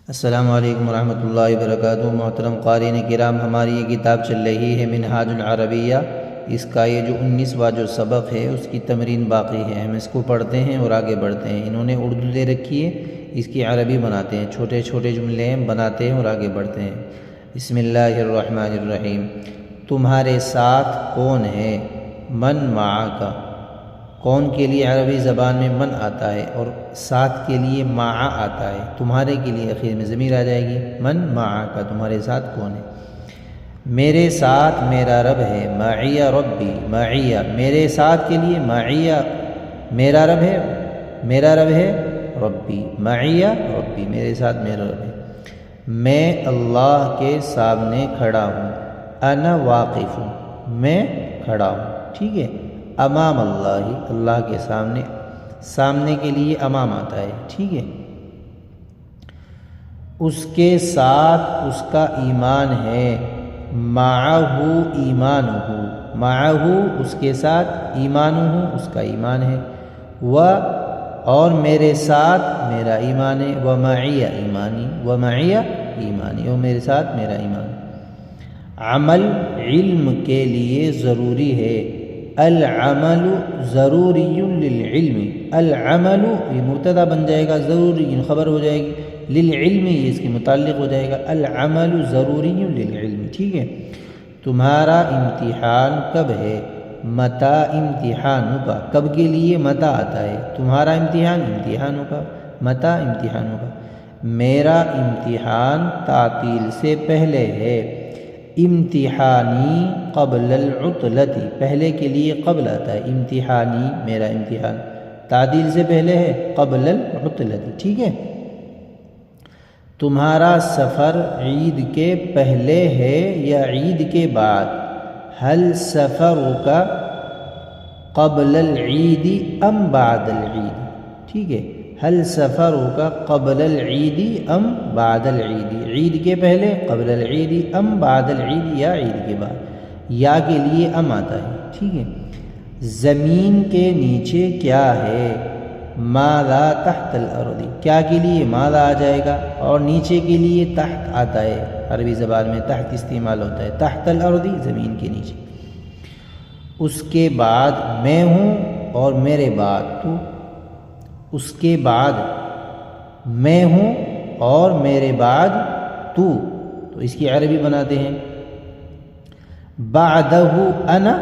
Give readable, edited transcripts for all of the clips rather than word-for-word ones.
السلام علیکم ورحمۃ اللہ وبرکاتہ۔ محترم قارئین کرام، ہماری یہ کتاب چل رہی ہے منہاج العربیہ۔ اس کا یہ جو 19واں جو سبق ہے اس کی تمرین باقی ہے، ہم اس کو پڑھتے ہیں اور آگے بڑھتے ہیں۔ انہوں نے اردو دے رکھی ہے، اس کی عربی بناتے ہیں، چھوٹے چھوٹے جملے بناتے ہیں اور آگے بڑھتے ہیں۔ بسم اللہ الرحمن الرحیم۔ تمہارے ساتھ کون ہے؟ من معک، کون کے لیے عربی زبان میں من آتا ہے اور ساتھ کے لیے مع آتا ہے، تمہارے کے لیے اخیر میں ضمیر آ جائے گی۔ من معک، تمہارے ساتھ کون ہے؟ میرے ساتھ میرا رب ہے، معی ربی، معی میرے ساتھ کے لیے، معی میرا رب ہے، میرا رب ہے ربی، معی ربی میرے ساتھ میرا رب ہے۔ میں اللہ کے سامنے کھڑا ہوں، انا واقف ہوں، میں کھڑا ہوں، ٹھیک ہے۔ امام اللہ، اللہ کے سامنے، سامنے کے لیے امام آتا ہے، ٹھیک ہے۔ اس کے ساتھ اس کا ایمان ہے، معہ ایمانہ، معہ اس کے ساتھ، ایمانہ اس کا ایمان ہے، اور میرے ساتھ میرا ایمان ہے، ومعی ایمانی، ومعی ایمانی، اور میرے ساتھ میرا ایمان ہے۔ عمل علم کے لیے ضروری ہے، العمل ضروری للعلم، العمل یہ مبتدا بن جائے گا، ضروری خبر ہو جائے گی، للعلم یہ اس کے متعلق ہو جائے گا، العمل ضروری للعلم، ٹھیک ہے۔ تمہارا امتحان کب ہے؟ متی امتحانوں کا، کب کے لیے متی آتا ہے، تمہارا امتحان امتحانوں کا، متی امتحانوں کا۔ میرا امتحان تعطیل سے پہلے ہے، امتحانی قبل العطلتی، پہلے کے لیے قبل آتا ہے، امتحانی میرا امتحان تعطیل سے پہلے ہے، قبل العطلتی، ٹھیک ہے۔ تمہارا سفر عید کے پہلے ہے یا عید کے بعد؟ هل سفرک قبل العید ام بعد العید، ٹھیک ہے۔ هل سفرک قبل العید ام بعد العید، عید کے پہلے، قبل العید، ام بعد العید یا عید کے بعد، یا کے لیے ام آتا ہے، ٹھیک ہے۔ زمین کے نیچے کیا ہے؟ ماذا تحت الارض، کیا کے لیے ماذا آ جائے گا اور نیچے کے لیے تحت آتا ہے، عربی زبان میں تحت استعمال ہوتا ہے، تحت الارض زمین کے نیچے۔ اس کے بعد میں ہوں اور میرے بعد تو، اس کے بعد میں ہوں اور میرے بعد تو اس کی عربی بناتے ہیں، بعدہ انا،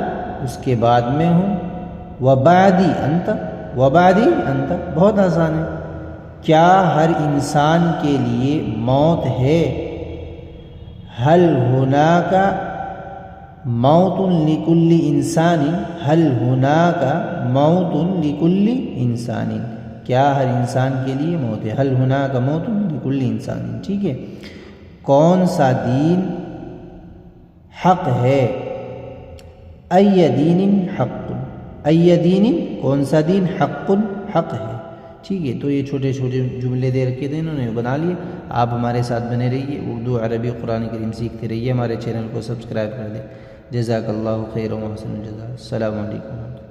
اس کے بعد میں ہوں، وبعدی انت، وبعدی انت، بہت آسان ہے۔ کیا ہر انسان کے لیے موت ہے؟ هل هناك موت لكل انسان، هل هناك موت لكل انسان، کیا ہر انسان کے لیے موت ہے، هل هناك موت لكل انسان، ٹھیک ہے۔ کون سا دین حق ہے؟ ای دین حق، ای دین کون سا دین، حق حق ہے، ٹھیک ہے۔ تو یہ چھوٹے چھوٹے جملے دے رکھے تھے، انہوں نے بنا لیے۔ آپ ہمارے ساتھ بنے رہیے، اردو عربی قرآن کریم سیکھتے رہیے، ہمارے چینل کو سبسکرائب کر دیں۔ جزاک اللہ خیر و محسن الجزا۔ السلام علیکم۔